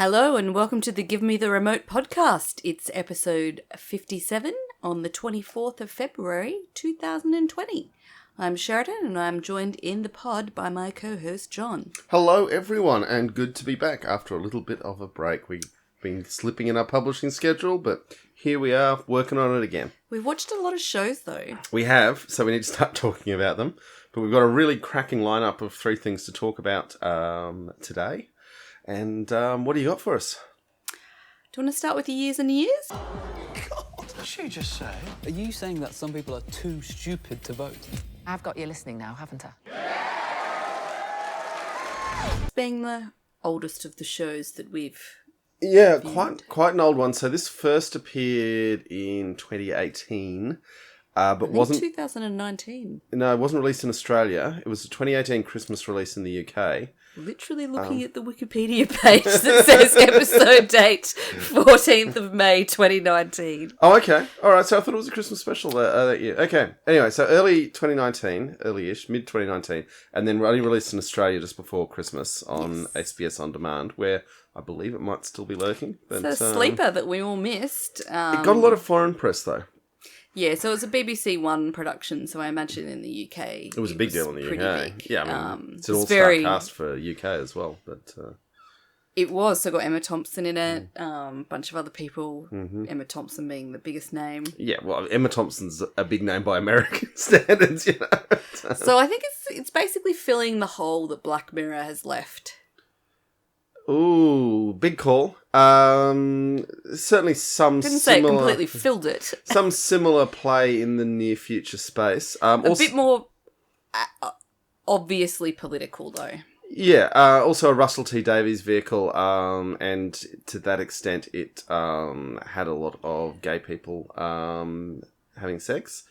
Hello and welcome to the Give Me the Remote podcast. It's episode 57 on the 24th of February 2020. I'm Sheridan and I'm joined in the pod by my co-host John. Hello everyone and good to be back after a little bit of a break. We've been slipping in our publishing schedule, but here we are working on it again. We've watched a lot of shows though. We have, so we need to start talking about them. But we've got a really cracking lineup of 3 things to talk about today. And what do you got for us? Do you want to start with the years and years? God, what did she just say? Are you saying that some people are too stupid to vote? I've got you listening now, haven't I? Being the oldest of the shows that we've viewed. quite an old one. So this first appeared in 2018, but wasn't 2019. No, it wasn't released in Australia. It was a 2018 Christmas release in the UK. Literally looking at the Wikipedia page that says episode date 14th of May 2019. Oh, okay. All right. So I thought it was a Christmas special that year. Okay. Anyway, so early 2019, early-ish, mid-2019, and then only released in Australia just before Christmas on SBS On Demand, where I believe it might still be lurking. But, it's a sleeper that we all missed. It got a lot of foreign press, though. Yeah, so it was a BBC One production, so I imagine in the UK... It was a big deal in the UK. Big. Yeah, I mean, it's an all-star cast for UK as well. But it was, so got Emma Thompson in it, a bunch of other people, Emma Thompson being the biggest name. Yeah, well, Emma Thompson's a big name by American standards, you know. So I think it's basically filling the hole that Black Mirror has left. Ooh, big call. Certainly some Didn't similar... say it completely filled it. Some similar play in the near future space. A bit more obviously political, though. Yeah, also a Russell T Davies vehicle, and to that extent it had a lot of gay people having sex.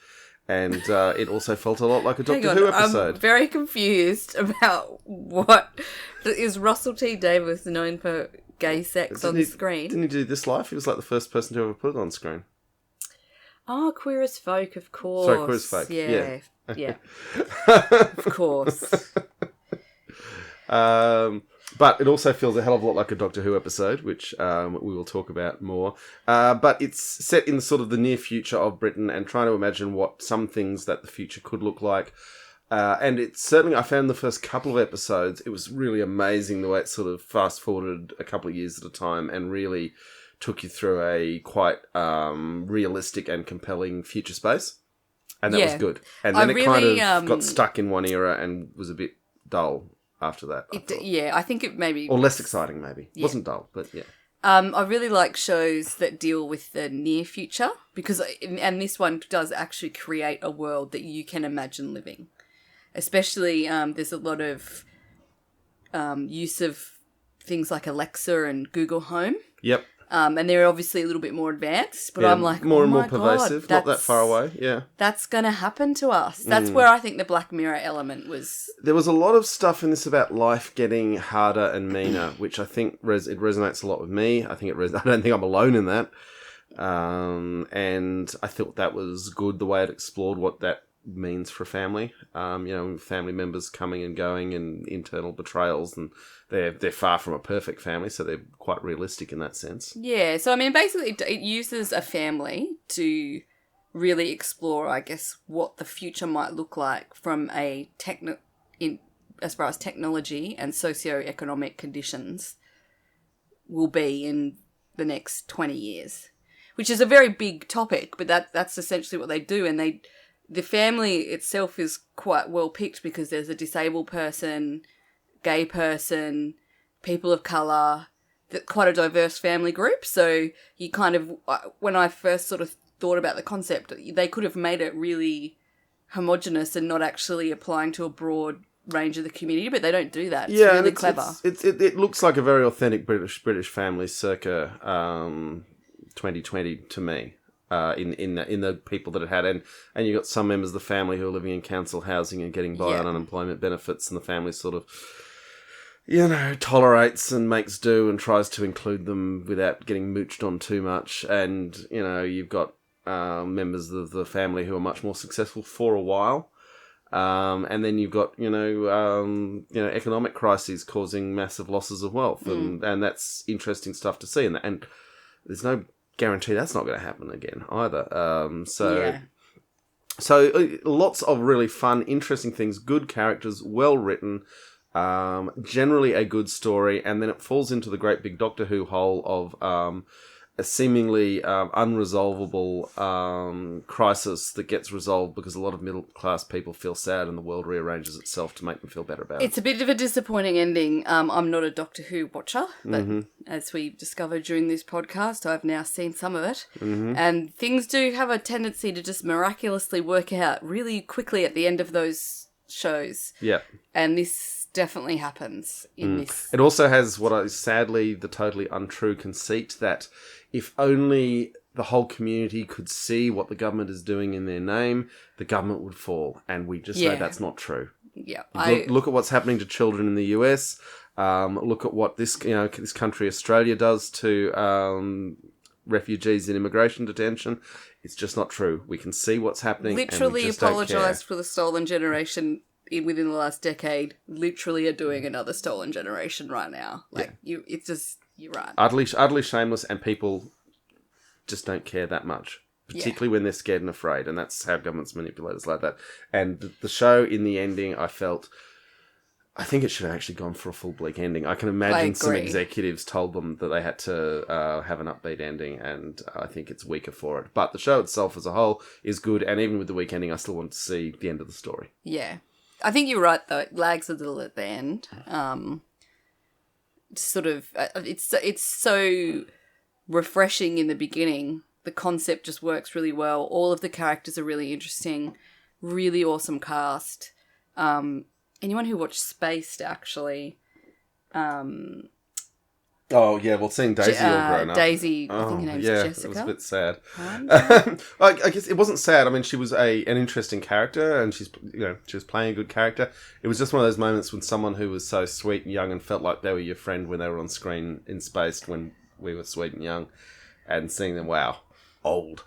And it also felt a lot like a Doctor Who episode. I'm very confused about what... Is Russell T Davies known for gay sex on screen? Didn't he do This Life? He was like the first person to ever put it on screen. Oh, Queer as Folk, of course. Sorry, Queer as Folk. Yeah. Of course. But it also feels a hell of a lot like a Doctor Who episode, which we will talk about more. But it's set in sort of the near future of Britain and trying to imagine what some things that the future could look like. And it's certainly, I found the first couple of episodes, it was really amazing the way it sort of fast-forwarded a couple of years at a time and really took you through a quite realistic and compelling future space. And that was good. And then it kind of got stuck in one era and was a bit dull after that. I think it maybe... Or less exciting, maybe. Yeah. Wasn't dull, but yeah. I really like shows that deal with the near future because, and this one does actually create a world that you can imagine living. Especially, there's a lot of use of things like Alexa and Google Home. Yep. And they're obviously a little bit more advanced, but yeah, I'm like, more and more God, pervasive, not that far away. Yeah, that's going to happen to us. That's where I think the Black Mirror element was. There was a lot of stuff in this about life getting harder and meaner, which I think it resonates a lot with me. I think I don't think I'm alone in that, and I thought that was good the way it explored what that means for a family. Family members coming and going and internal betrayals, and they're far from a perfect family, so they're quite realistic in that sense. Yeah, so I mean, basically it uses a family to really explore, I guess, what the future might look like from a as far as technology and socio-economic conditions will be in the next 20 years, which is a very big topic, but that's essentially what they do, and the family itself is quite well picked because there's a disabled person, gay person, people of colour, quite a diverse family group. So you kind of, when I first sort of thought about the concept, they could have made it really homogenous and not actually applying to a broad range of the community, but they don't do that. It's really clever. It looks like a very authentic British family circa 2020 to me. In the people that it had, and you got some members of the family who are living in council housing and getting by on unemployment benefits, and the family sort of, tolerates and makes do and tries to include them without getting mooched on too much, and you've got members of the family who are much more successful for a while, And then you've got, economic crises causing massive losses of wealth. And that's interesting stuff to see. And there's no guarantee that's not going to happen again either. So lots of really fun, interesting things, good characters, well written, generally a good story, and then it falls into the great big Doctor Who hole of a seemingly unresolvable crisis that gets resolved because a lot of middle-class people feel sad and the world rearranges itself to make them feel better about it. It's a bit of a disappointing ending. I'm not a Doctor Who watcher, but as we discovered during this podcast, I've now seen some of it. And things do have a tendency to just miraculously work out really quickly at the end of those shows. Yeah. And this definitely happens in this. It also has what is sadly the totally untrue conceit that if only the whole community could see what the government is doing in their name, the government would fall. And we just know that's not true. Yeah. Look at what's happening to children in the US. Look at what this country, Australia, does to refugees in immigration detention. It's just not true. We can see what's happening. Literally and we just apologised for the stolen generation within the last decade. Literally are doing another stolen generation right now. You're right. Utterly shameless, and people just don't care that much. Particularly when they're scared and afraid, and that's how governments manipulate us like that. And the show, in the ending, I think it should have actually gone for a full bleak ending. I can imagine some executives told them that they had to have an upbeat ending, and I think it's weaker for it. But the show itself as a whole is good, and even with the weak ending, I still want to see the end of the story. Yeah. I think you're right, though. It lags a little at the end. It's so refreshing in the beginning. The concept just works really well. All of the characters are really interesting. Really awesome cast. Anyone who watched Spaced, actually. Oh, yeah, well, seeing Daisy all grown up. Daisy, I think her name's Jessica. It was a bit sad. I guess it wasn't sad. I mean, she was an interesting character, and she was playing a good character. It was just one of those moments when someone who was so sweet and young and felt like they were your friend when they were on screen in Spaced when we were sweet and young, and seeing them, wow, old.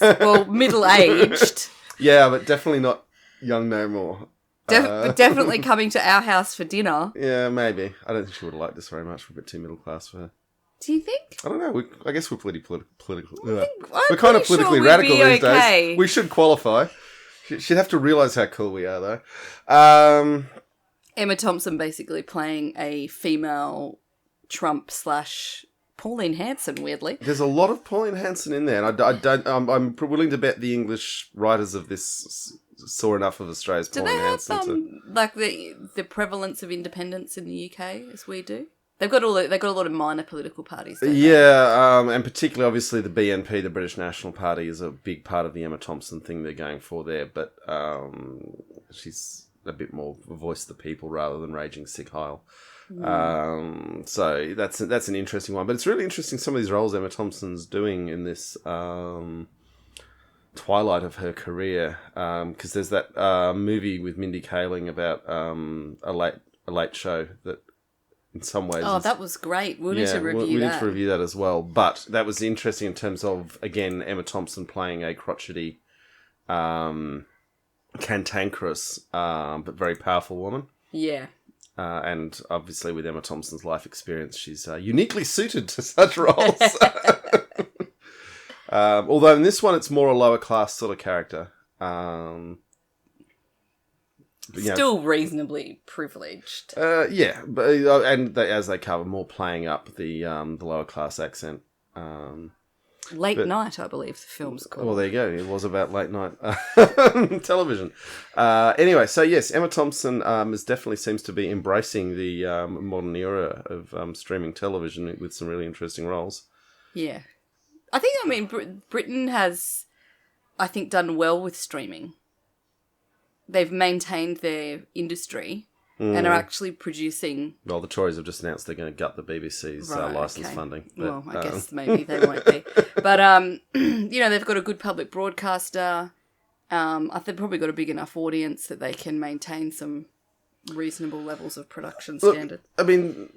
Well, middle-aged. Yeah, but definitely not young no more. Definitely coming to our house for dinner. Yeah, maybe. I don't think she would have liked this very much. We're a bit too middle class for her. Do you think? I don't know. I guess we're political. I'm We're kind of politically radical these okay. days. We should qualify. She'd have to realise how cool we are, though. Emma Thompson basically playing a female Trump / Pauline Hanson, weirdly. There's a lot of Pauline Hanson in there, and I'm willing to bet the English writers of this saw enough of Australia's Pauline Hanson. Do they have the prevalence of independence in the UK as we do? They've got a lot of minor political parties. Yeah, and particularly, obviously, the BNP, the British National Party, is a big part of the Emma Thompson thing they're going for there. But she's a bit more voice of the people rather than raging sick Heil. So that's an interesting one. But it's really interesting some of these roles Emma Thompson's doing in this twilight of her career. Because there's that movie with Mindy Kaling about a late show that in some ways... Oh, that was great. We need to review that. We need to review that as well. But that was interesting in terms of, again, Emma Thompson playing a crotchety, cantankerous, but very powerful woman. Yeah. And obviously with Emma Thompson's life experience, she's uniquely suited to such roles. Although in this one, it's more a lower class sort of character. Still reasonably privileged. Yeah, but and as they cover, more playing up the lower class accent. Late Night, I believe the film's called. Well, there you go. It was about late night television. Anyway, so yes, Emma Thompson definitely seems to be embracing the modern era of streaming television with some really interesting roles. Yeah. I think, Britain has, done well with streaming. They've maintained their industry and are actually producing... Well, the Tories have just announced they're going to gut the BBC's licence funding. But, well, I guess maybe they won't be. But, they've got a good public broadcaster. They've probably got a big enough audience that they can maintain some reasonable levels of production standard. I mean,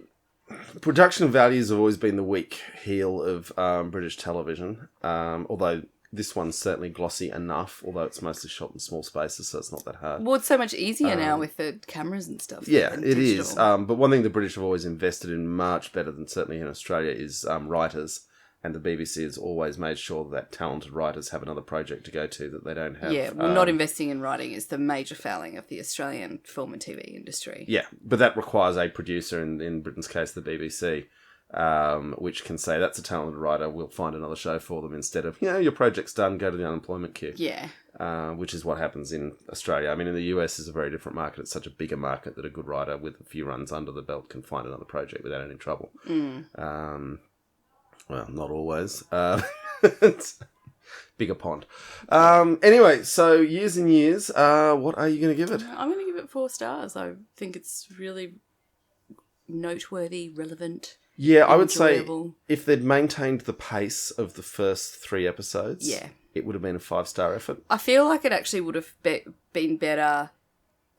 production values have always been the weak heel of British television, although this one's certainly glossy enough, although it's mostly shot in small spaces, so it's not that hard. Well, it's so much easier now with the cameras and stuff. Yeah, and it digital. is. But one thing the British have always invested in much better than certainly in Australia is writers. And the BBC has always made sure that talented writers have another project to go to that they don't have. Yeah, well, not investing in writing is the major failing of the Australian film and TV industry. Yeah, but that requires a producer, in Britain's case, the BBC, which can say, that's a talented writer, we'll find another show for them instead of, your project's done, go to the unemployment queue. Yeah. Which is what happens in Australia. I mean, in the US, it's a very different market. It's such a bigger market that a good writer with a few runs under the belt can find another project without any trouble. Well, not always. It's bigger pond. Anyway, so years and years. What are you going to give it? I'm going to give it 4 stars. I think it's really noteworthy, relevant. Yeah, I would say enjoyable. if they'd maintained the pace of the first 3 episodes, it would have been a 5-star effort. I feel like it actually would have been better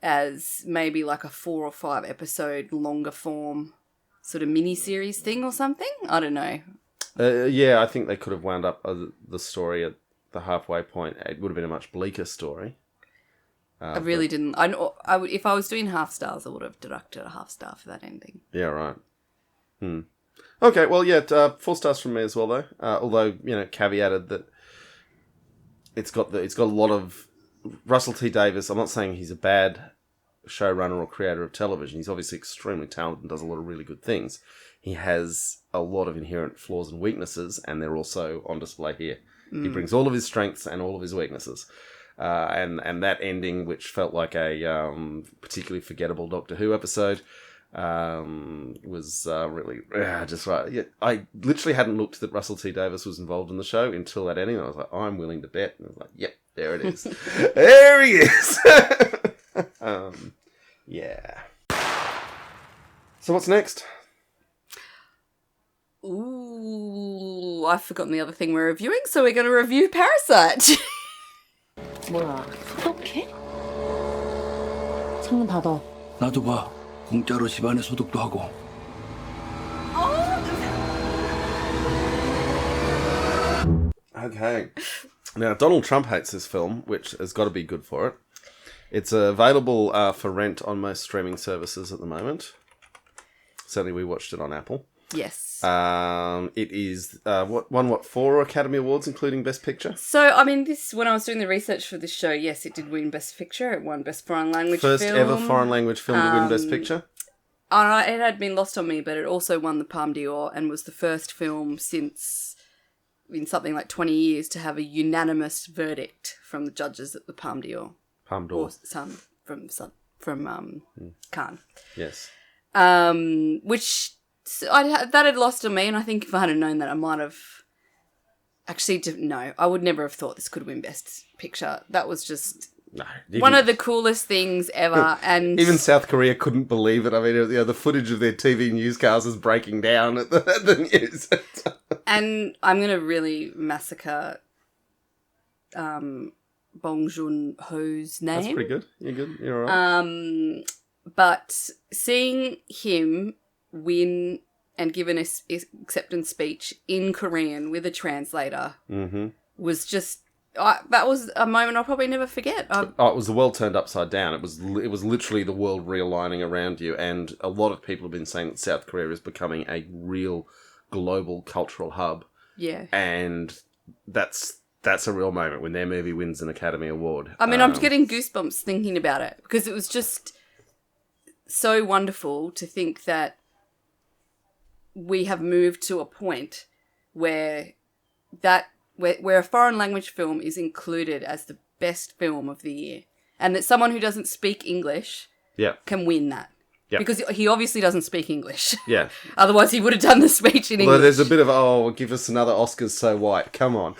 as maybe like a 4 or 5 episode longer form sort of mini-series thing or something. I don't know. Yeah, I think they could have wound up the story at the halfway point. It would have been a much bleaker story. I really didn't. I would, if I was doing half stars, I would have deducted a half star for that ending. Yeah, right. Okay, well, yeah, 4 stars from me as well, though. Although, caveated that it's got a lot of Russell T Davies. I'm not saying he's a bad showrunner or creator of television. He's obviously extremely talented and does a lot of really good things. He has a lot of inherent flaws and weaknesses, and they're also on display here. He brings all of his strengths and all of his weaknesses. And that ending, which felt like a particularly forgettable Doctor Who episode, was really just right. Yeah, I literally hadn't looked that Russell T Davies was involved in the show until that ending. I was like, I'm willing to bet. And I was like, yep, there it is. There he is. Yeah. So what's next? Ooh, I've forgotten the other thing we're reviewing, so we're going to review Parasite. 뭐야, 소독해? 창문 닫아. 나도 봐. 공짜로 집안에 소독도 하고. Okay. Now, Donald Trump hates this film, which has got to be good for it. It's available for rent on most streaming services at the moment. Certainly, we watched it on Apple. Yes. It is won 4 Academy Awards, including Best Picture. So, I mean, when I was doing the research for this show, yes, it did win Best Picture. It won Best Foreign Language First Film. ever foreign language film to win Best Picture. It had been lost on me, but it also won the Palme d'Or and was the first film since, in something like 20 years, to have a unanimous verdict from the judges at the Palme d'Or. Palme d'Or. Or from Cannes. Yes. Which that had lost on me, and I think if I had known that, I might have actually no. I would never have thought this could win Best Picture. That was just one of the coolest things ever, and even South Korea couldn't believe it. I mean, the footage of their TV newscasts is breaking down at the news. And I'm gonna really massacre Bong Joon-ho's name. That's pretty good. You're good. You're all right. But seeing him win and give an acceptance speech in Korean with a translator was just that was a moment I'll probably never forget. It was the world turned upside down. It was literally the world realigning around you, and a lot of people have been saying that South Korea is becoming a real global cultural hub. Yeah, and that's a real moment when their movie wins an Academy Award. I mean, I'm getting goosebumps thinking about it because it was just so wonderful to think that we have moved to a point where where a foreign language film is included as the best film of the year, and that someone who doesn't speak English can win that. Yeah. Because he obviously doesn't speak English. Yeah. Otherwise he would have done the speech in English. Well, there's a bit of, give us another Oscars so white. Come on.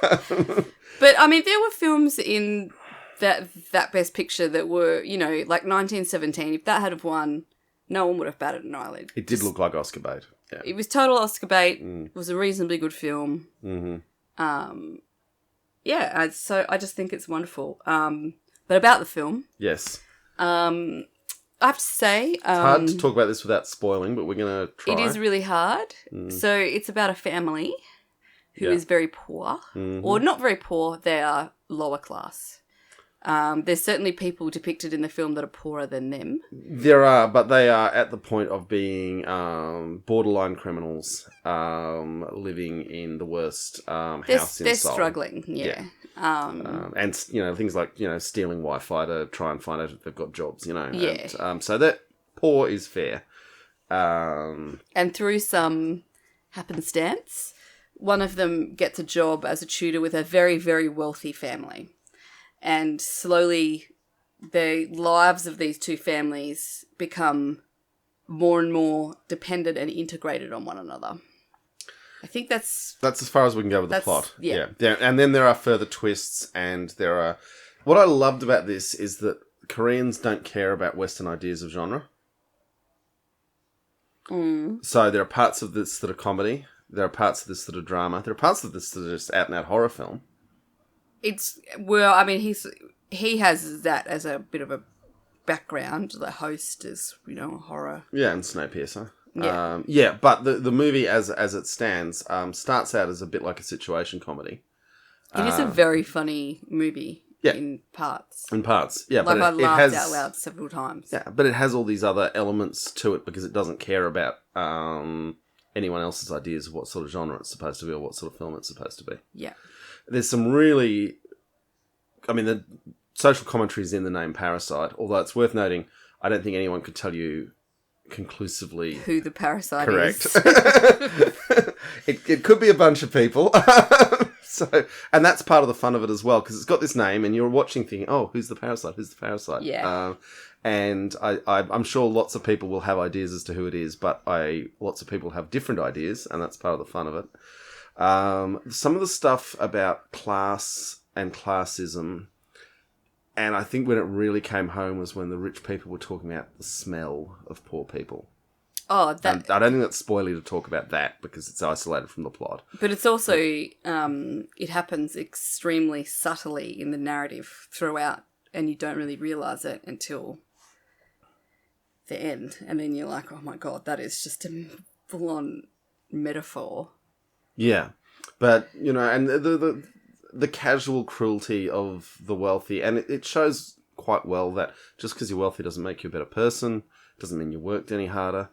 But, I mean, there were films in that Best Picture that were, like 1917. If that had have won, no one would have batted an eyelid. It did look like Oscar bait. Yeah. It was total Oscar bait. It was a reasonably good film. Mm-hmm. So I just think it's wonderful. But about the film... Yes. I have to say... It's hard to talk about this without spoiling, but we're going to try. It is really hard. So it's about a family who is very poor, or not very poor, they are lower class. There's certainly people depicted in the film that are poorer than them. There are, but they are at the point of being borderline criminals, living in the worst house in They're Seoul. struggling, yeah. And things like stealing Wi-Fi to try and find out if they've got jobs. Yeah. And, so that poor is fair. And through some happenstance, one of them gets a job as a tutor with a very, very wealthy family. And slowly the lives of these two families become more and more dependent and integrated on one another. I think that's as far as we can go with the plot. Yeah. And then there are further twists, and there are... What I loved about this is that Koreans don't care about Western ideas of genre. So there are parts of this that are comedy. There are parts of this that are drama. There are parts of this that are just out-and-out horror film. He has that as a bit of a background. The host is, horror. Yeah, and Snowpiercer. Yeah. But the movie as it stands starts out as a bit like a situation comedy. It is a very funny movie in parts. In parts, yeah. Like, but I it laughed has, out loud several times. Yeah, but it has all these other elements to it because it doesn't care about anyone else's ideas of what sort of genre it's supposed to be or what sort of film it's supposed to be. Yeah. There's some really... the social commentary is in the name Parasite, although it's worth noting, I don't think anyone could tell you conclusively who the parasite correct. is. It could be a bunch of people. And that's part of the fun of it as well, because it's got this name and you're watching thinking, oh, who's the parasite? Who's the parasite? Yeah. And I'm sure lots of people will have ideas as to who it is, but lots of people have different ideas, and that's part of the fun of it. Some of the stuff about class and classism, and I think when it really came home was when the rich people were talking about the smell of poor people. Oh, I don't think that's spoilery to talk about that because it's isolated from the plot. But it's also, it happens extremely subtly in the narrative throughout, and you don't really realise it until the end. And then you're like, oh my God, that is just a full-on metaphor. Yeah. But, and the casual cruelty of the wealthy, and it shows quite well that just because you're wealthy doesn't make you a better person, doesn't mean you worked any harder.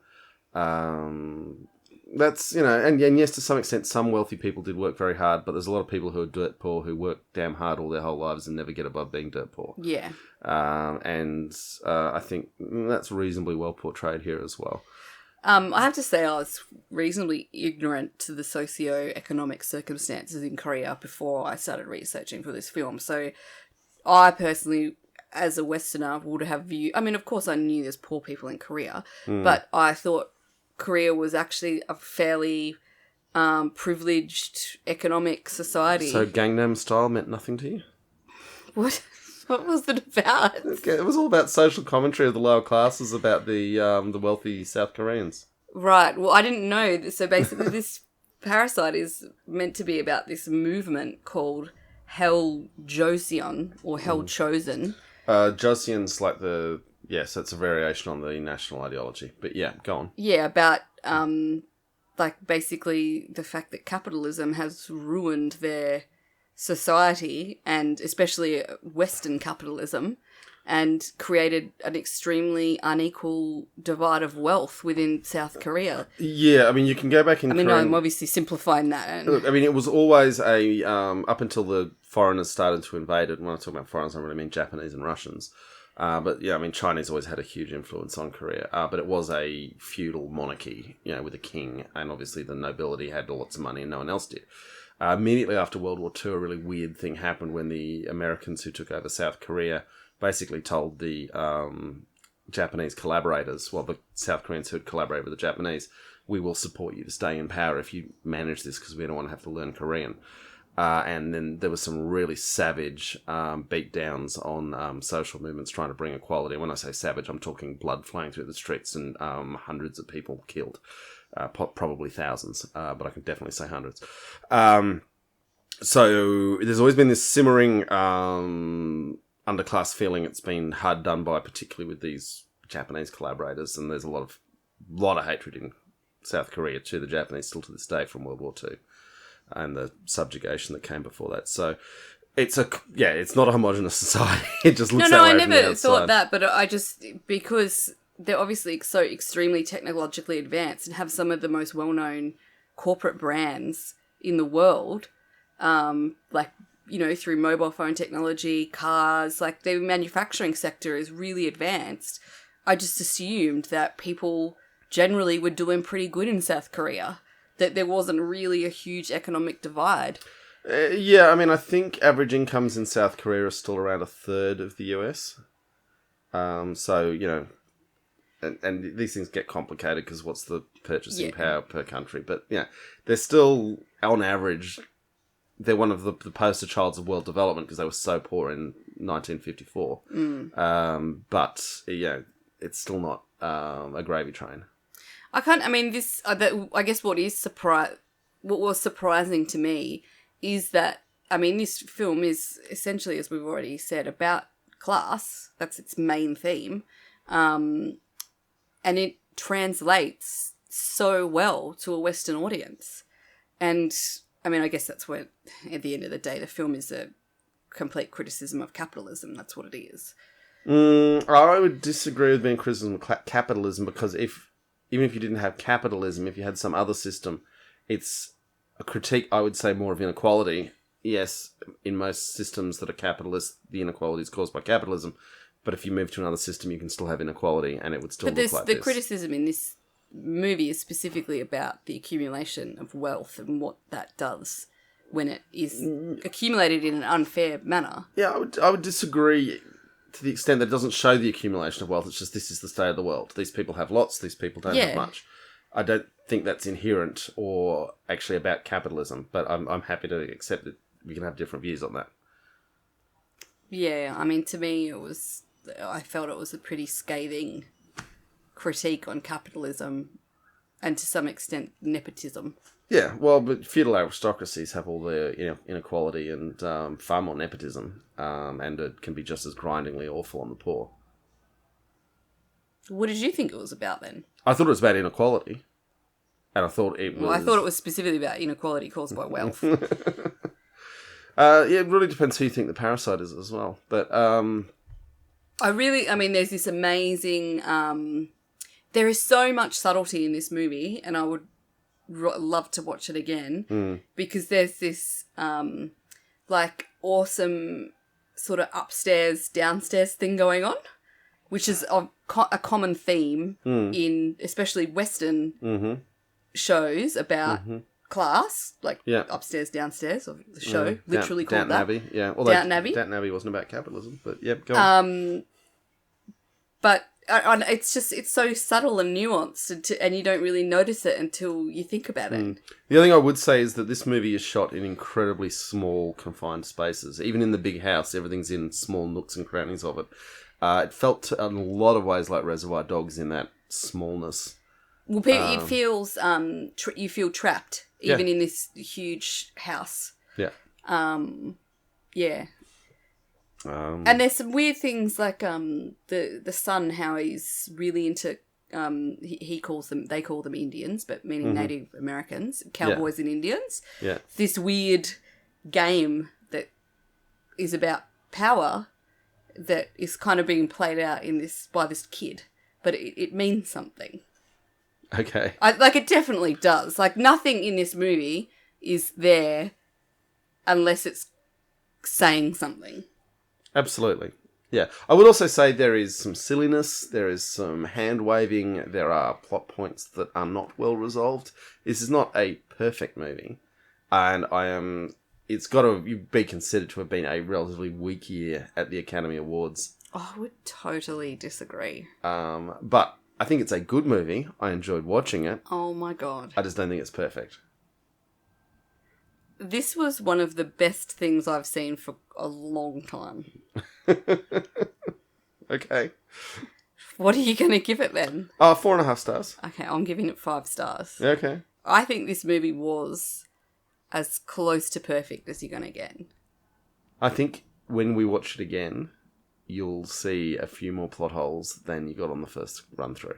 That's, and yes, to some extent, some wealthy people did work very hard, but there's a lot of people who are dirt poor who work damn hard all their whole lives and never get above being dirt poor. Yeah. I think that's reasonably well portrayed here as well. I have to say I was reasonably ignorant to the socio-economic circumstances in Korea before I started researching for this film. So I personally, as a Westerner, would have viewed... of course I knew there's poor people in Korea, but I thought Korea was actually a fairly privileged economic society. So Gangnam Style meant nothing to you? What was it about? It was all about social commentary of the lower classes about the wealthy South Koreans. Right. Well, I didn't know. So basically this Parasite is meant to be about this movement called Hell Joseon, or Hell Chosen. Joseon's like so it's a variation on the national ideology. But yeah, go on. Yeah, about basically the fact that capitalism has ruined their society, and especially Western capitalism, and created an extremely unequal divide of wealth within South Korea. Yeah, you can go back in Korean... I'm obviously simplifying that. Look, it was always up until the foreigners started to invade it. When I talk about foreigners, I really mean Japanese and Russians. But yeah, China's always had a huge influence on Korea. But it was a feudal monarchy, with a king, and obviously the nobility had lots of money and no one else did. Immediately after World War II, a really weird thing happened when the Americans who took over South Korea basically told the Japanese collaborators, the South Koreans who had collaborated with the Japanese, we will support you to stay in power if you manage this because we don't want to have to learn Korean. And then there was some really savage beatdowns on social movements trying to bring equality. When I say savage, I'm talking blood flowing through the streets and hundreds of people killed. Probably thousands, but I can definitely say hundreds. So there's always been this simmering underclass feeling. It's been hard done by, particularly with these Japanese collaborators, and there's a lot of hatred in South Korea to the Japanese still to this day from World War II. and the subjugation that came before that. So it's not a homogenous society. It just looks that way I from the never outside. thought that, but I just, because they're obviously so extremely technologically advanced and have some of the most well-known corporate brands in the world, like, you know, through mobile phone technology, cars, like the manufacturing sector is really advanced. I just assumed that people generally were doing pretty good in South Korea, that there wasn't really a huge economic divide. Yeah, I mean, I think average incomes in South Korea are still around a third of the US. So, you know, and these things get complicated because what's the purchasing power per country? But, yeah, they're still, on average, they're one of the poster childs of world development because they were so poor in 1954. But, yeah, it's still not a gravy train. I guess what was surprising to me is that, I mean, this film is essentially, as we've already said, about class. That's its main theme. And it translates so well to a Western audience. And, I mean, I guess that's where, at the end of the day, the film is a complete criticism of capitalism. That's what it is. I would disagree with being criticism of capitalism because even if you didn't have capitalism, if you had some other system, it's a critique, I would say, more of inequality. Yes, in most systems that are capitalist, the inequality is caused by capitalism. But if you move to another system, you can still have inequality and it would still look like this. The criticism in this movie is specifically about the accumulation of wealth and what that does when it is accumulated in an unfair manner. Yeah, I would disagree to the extent that it doesn't show the accumulation of wealth. It's just this is the state of the world. These people have lots, these people don't have much. I don't think that's inherent or actually about capitalism, but I'm happy to accept that we can have different views on that. Yeah, I mean, to me, I felt it was a pretty scathing critique on capitalism and to some extent nepotism. Yeah, well, but feudal aristocracies have all the inequality and far more nepotism, and it can be just as grindingly awful on the poor. What did you think it was about then? I thought it was about inequality, and I thought it was... Well, I thought it was specifically about inequality caused by wealth. Yeah, it really depends who you think the Parasite is as well, but... there's this amazing... there is so much subtlety in this movie, and I would love to watch it again, because there's this, awesome sort of upstairs, downstairs thing going on, which is a common theme in especially Western shows about class, upstairs, downstairs, of the show, literally called Downton that. Abbey, yeah. Downton Abbey. Downton Abbey wasn't about capitalism, but yeah, go on. But it's so subtle and nuanced, and you don't really notice it until you think about it. The other thing I would say is that this movie is shot in incredibly small, confined spaces. Even in the big house, everything's in small nooks and crannies of it. It felt in a lot of ways like Reservoir Dogs in that smallness. Well, it feels you feel trapped even in this huge house. Yeah. Yeah. And there's some weird things like the son, how he's really into they call them Indians, but meaning Native Americans, cowboys and Indians. Yeah. This weird game that is about power that is kind of being played out by this kid, but it means something. Okay. It definitely does. Like, nothing in this movie is there unless it's saying something. Absolutely. Yeah. I would also say there is some silliness, there is some hand-waving, there are plot points that are not well resolved. This is not a perfect movie, and it's got to be considered to have been a relatively weak year at the Academy Awards. Oh, I would totally disagree. But I think it's a good movie. I enjoyed watching it. Oh my God. I just don't think it's perfect. This was one of the best things I've seen for a long time. Okay. What are you going to give it then? 4.5 stars. Okay, I'm giving it 5 stars. Okay. I think this movie was as close to perfect as you're going to get. I think when we watch it again, you'll see a few more plot holes than you got on the first run through.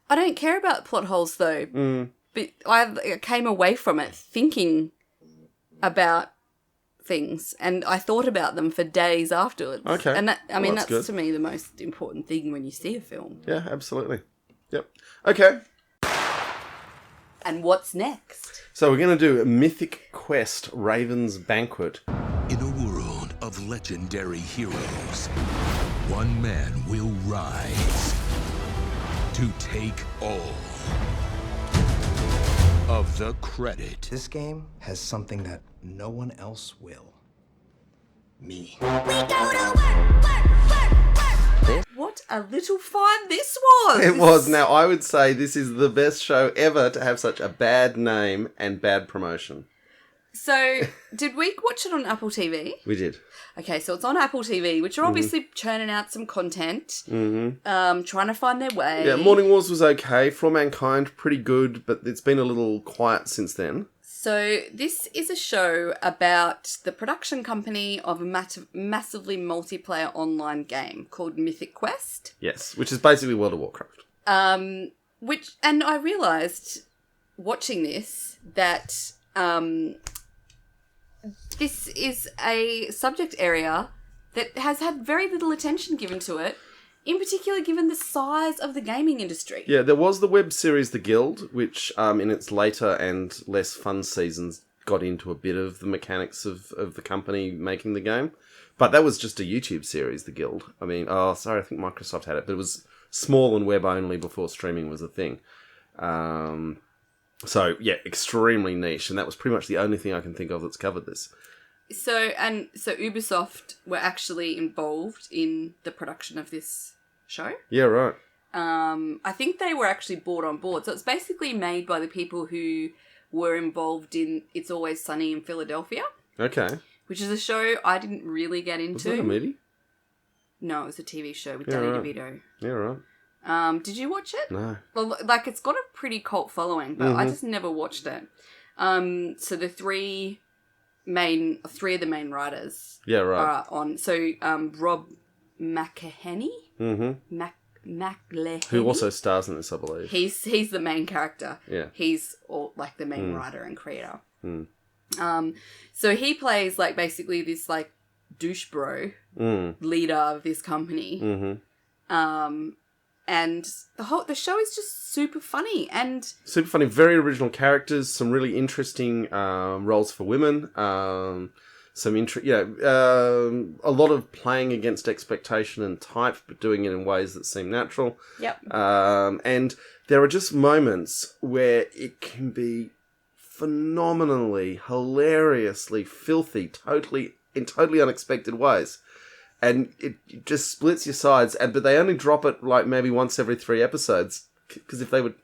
I don't care about plot holes though. but I came away from it thinking about things, and I thought about them for days afterwards. Okay. And that's good. to me the most important thing when you see a film. Yeah, absolutely. Yep. Okay. And what's next? So we're going to do Mythic Quest, Raven's Banquet. In a world of legendary heroes, one man will rise to take all of the credit. This game has something that no one else will. Me. What a little fun this was! It was. Now, I would say this is the best show ever to have such a bad name and bad promotion. So, did we watch it on Apple TV? We did. Okay, so it's on Apple TV, which are obviously churning out some content, trying to find their way. Yeah, Morning Wars was okay. For All Mankind, pretty good, but it's been a little quiet since then. So this is a show about the production company of a massively multiplayer online game called Mythic Quest. Yes, which is basically World of Warcraft. And I realised watching this that this is a subject area that has had very little attention given to it, in particular given the size of the gaming industry. Yeah, there was the web series The Guild, which in its later and less fun seasons got into a bit of the mechanics of the company making the game. But that was just a YouTube series, The Guild. I mean, I think Microsoft had it, but it was small and web only before streaming was a thing. So, yeah, extremely niche, and that was pretty much the only thing I can think of that's covered this. So Ubisoft were actually involved in the production of this show. Yeah, right. I think they were actually brought on board. So it's basically made by the people who were involved in It's Always Sunny in Philadelphia. Okay. Which is a show I didn't really get into. Was that a movie? No, it was a TV show with Danny DeVito. Yeah, right. Did you watch it? No. Well, like, it's got a pretty cult following, but I just never watched it. So the three of the main writers are on. So Rob McElhenney? Mm-hmm. McElhenney? Who also stars in this, I believe. He's the main character. Yeah. He's the main writer and creator. So he plays basically this douche bro leader of this company. And the show is just super funny and very original characters, some really interesting roles for women, a lot of playing against expectation and type, but doing it in ways that seem natural. Yep. And there are just moments where it can be phenomenally, hilariously filthy, in totally unexpected ways. And it just splits your sides, but they only drop it maybe once every 3 episodes. Because if they were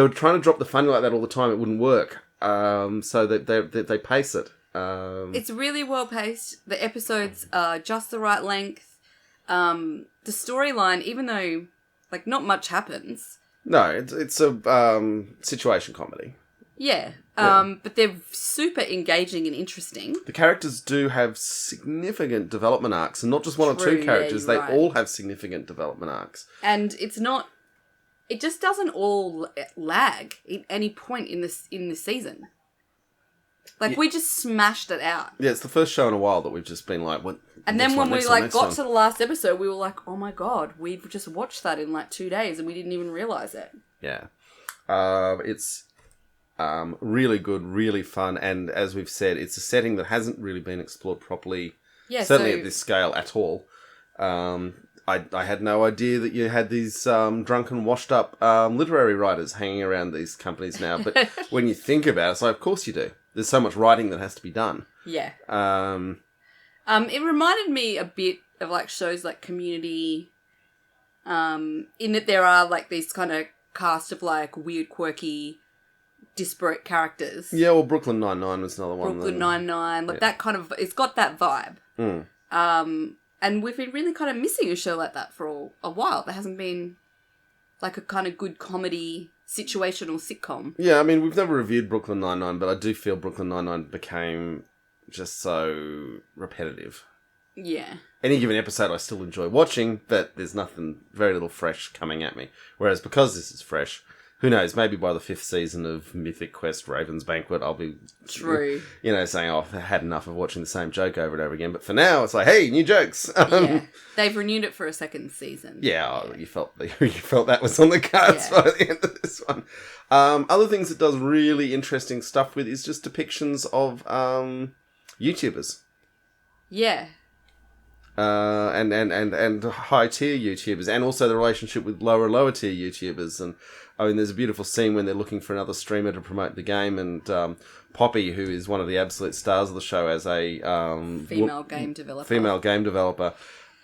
trying to drop the funny like that all the time, it wouldn't work. So they pace it. It's really well paced. The episodes are just the right length. The storyline, even though not much happens. No, it's a situation comedy. Yeah. But they're super engaging and interesting. The characters do have significant development arcs, and not just one or two characters. Yeah, right. They all have significant development arcs. And it just doesn't all lag at any point in the season. We just smashed it out. Yeah, it's the first show in a while that we've just been like, what? And then when we got to the last episode, we were like, oh my god, we've just watched that in 2 days and we didn't even realise it. Yeah. It's really good, really fun, and as we've said, it's a setting that hasn't really been explored properly, certainly at this scale at all. I had no idea that you had these drunken, washed-up literary writers hanging around these companies now, but when you think about it, it's of course you do. There's so much writing that has to be done. Yeah. It reminded me a bit of shows like Community, in that there are these kind of cast of weird, quirky, disparate characters. Yeah, well, Brooklyn Nine-Nine was another one. Brooklyn Nine-Nine, that kind of, it's got that vibe. And we've been really kind of missing a show like that for a while. There hasn't been a kind of good comedy, situational sitcom. Yeah, I mean, we've never reviewed Brooklyn Nine-Nine, but I do feel Brooklyn Nine-Nine became just so repetitive. Yeah. Any given episode I still enjoy watching, but there's very little fresh coming at me. Whereas because this is fresh, who knows? Maybe by the 5th season of Mythic Quest Raven's Banquet, I'll be True. Saying, "Oh, I've had enough of watching the same joke over and over again." But for now, it's like, "Hey, new jokes." Yeah. They've renewed it for a second season. Yeah, you felt that was on the cards by the end of this one. Other things it does really interesting stuff with is just depictions of YouTubers. Yeah. And high tier YouTubers, and also the relationship with lower tier YouTubers. And I mean, there's a beautiful scene when they're looking for another streamer to promote the game, and Poppy, who is one of the absolute stars of the show as a female game developer.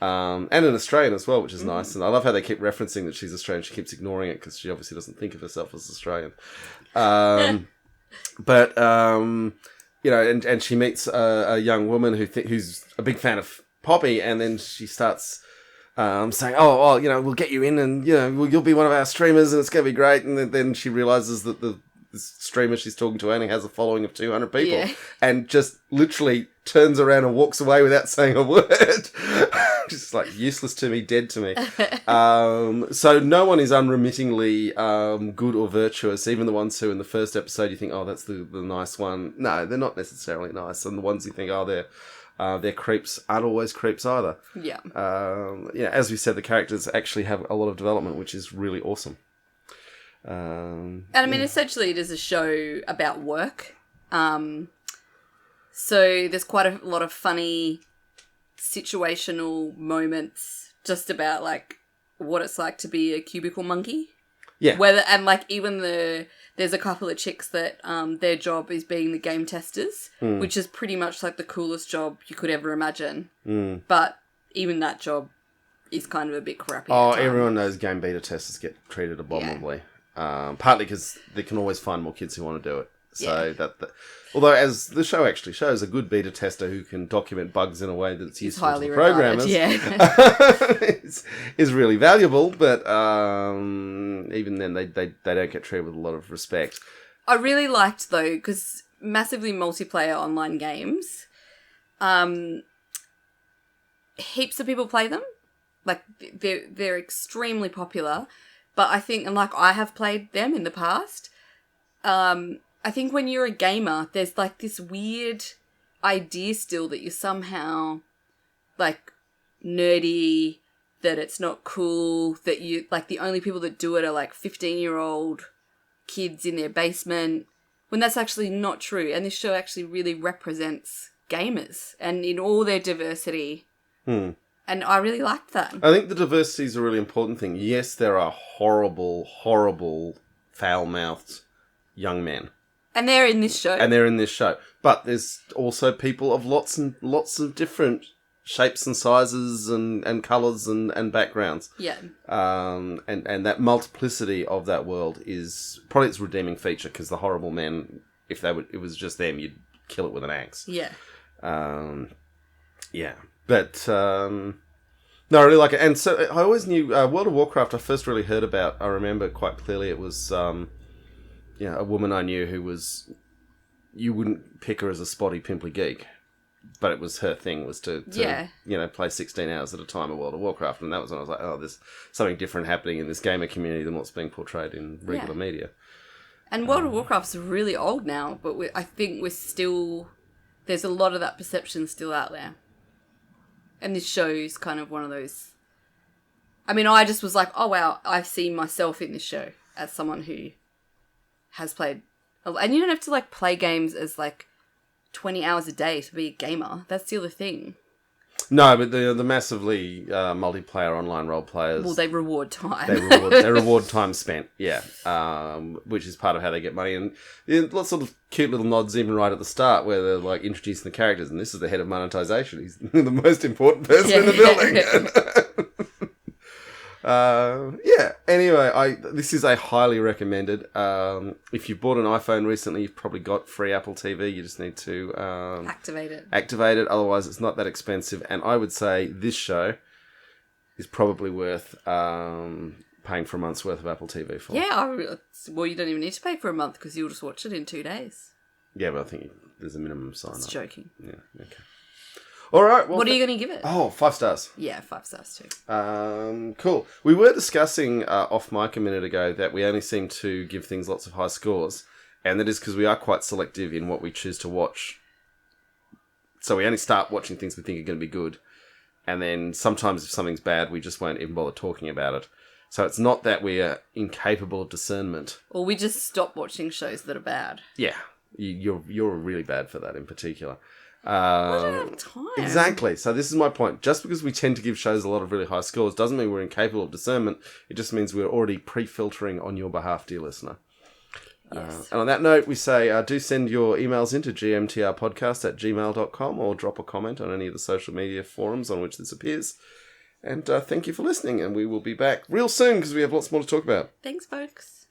And an Australian as well, which is nice. And I love how they keep referencing that she's Australian. She keeps ignoring it because she obviously doesn't think of herself as Australian. And she meets a young woman who's a big fan of Poppy, and then she starts saying, "Oh, we'll get you in, and you'll be one of our streamers, and it's going to be great." And then she realizes that this streamer she's talking to only has a following of 200 people, and just literally turns around and walks away without saying a word. Just like useless to me, dead to me. So no one is unremittingly good or virtuous. Even the ones who in the first episode you think, "Oh, that's the nice one." No, they're not necessarily nice. And the ones you think, "Oh, they're creeps," aren't always creeps either. Yeah. As we said, the characters actually have a lot of development, which is really awesome. And I mean, essentially, it is a show about work. So there's quite a lot of funny situational moments just about like what it's like to be a cubicle monkey. Yeah. There's a couple of chicks that their job is being the game testers, which is pretty much like the coolest job you could ever imagine. But even that job is kind of a bit crappy. Oh, everyone knows game beta testers get treated abominably. Partly because they can always find more kids who want to do it. So although as the show actually shows, a good beta tester who can document bugs in a way that's useful to the programmers is really valuable. But even then, they don't get treated with a lot of respect. I really liked though, because massively multiplayer online games, heaps of people play them. Like they're extremely popular. But I think, and like I have played them in the past, I think when you're a gamer, there's like this weird idea still that you're somehow like nerdy, that it's not cool, that you like the only people that do it are like 15-year-old kids in their basement, when that's actually not true. And this show actually really represents gamers and in all their diversity. And I really liked that. I think the diversity is a really important thing. Yes, there are horrible, foul-mouthed young men. And they're in this show. But there's also people of lots of different shapes and sizes and colours and backgrounds. Yeah. And that multiplicity of that world is probably its redeeming feature, because the horrible men, if it was just them, you'd kill it with an axe. Yeah. But no, I really like it. And so I always knew World of Warcraft. I first really heard about. I remember quite clearly. It was a woman I knew who was. You wouldn't pick her as a spotty pimply geek, but it was her thing was to play 16 hours at a time of World of Warcraft, and that was when I was like, oh, there's something different happening in this gamer community than what's being portrayed in regular media. And World of Warcraft's really old now, but I think there's a lot of that perception still out there. And this show's kind of one of those. I mean, I just was like, oh wow, I've seen myself in this show as someone who has played. And you don't have to like play games as like 20 hours a day to be a gamer. That's the other thing. No, but the massively multiplayer online role players. Well, they reward time. They reward time spent, which is part of how they get money. And lots of cute little nods even right at the start where they're like introducing the characters, and this is the head of monetization. He's the most important person in the building. Anyway, this is a highly recommended. If you bought an iPhone recently, you've probably got free Apple TV. You just need to activate it. Otherwise, it's not that expensive. And I would say this show is probably worth paying for a month's worth of Apple TV for. Yeah, well, you don't even need to pay for a month because you'll just watch it in 2 days. Yeah, but I think there's a minimum sign-up. It's joking. Yeah, okay. All right. Well, What are you going to give it? Oh, 5 stars. Yeah, 5 stars too. Cool. We were discussing off mic a minute ago that we only seem to give things lots of high scores, and that is because we are quite selective in what we choose to watch. So we only start watching things we think are going to be good, and then sometimes if something's bad, we just won't even bother talking about it. So it's not that we are incapable of discernment. Or we just stop watching shows that are bad. Yeah, you're really bad for that in particular. I don't have time. Exactly. So this is my point. Just because we tend to give shows a lot of really high scores doesn't mean we're incapable of discernment. It just means we're already pre-filtering on your behalf, dear listener. Yes. And on that note, we say do send your emails into gmtrpodcast@gmail.com or drop a comment on any of the social media forums on which this appears. And thank you for listening, and we will be back real soon because we have lots more to talk about. Thanks, folks.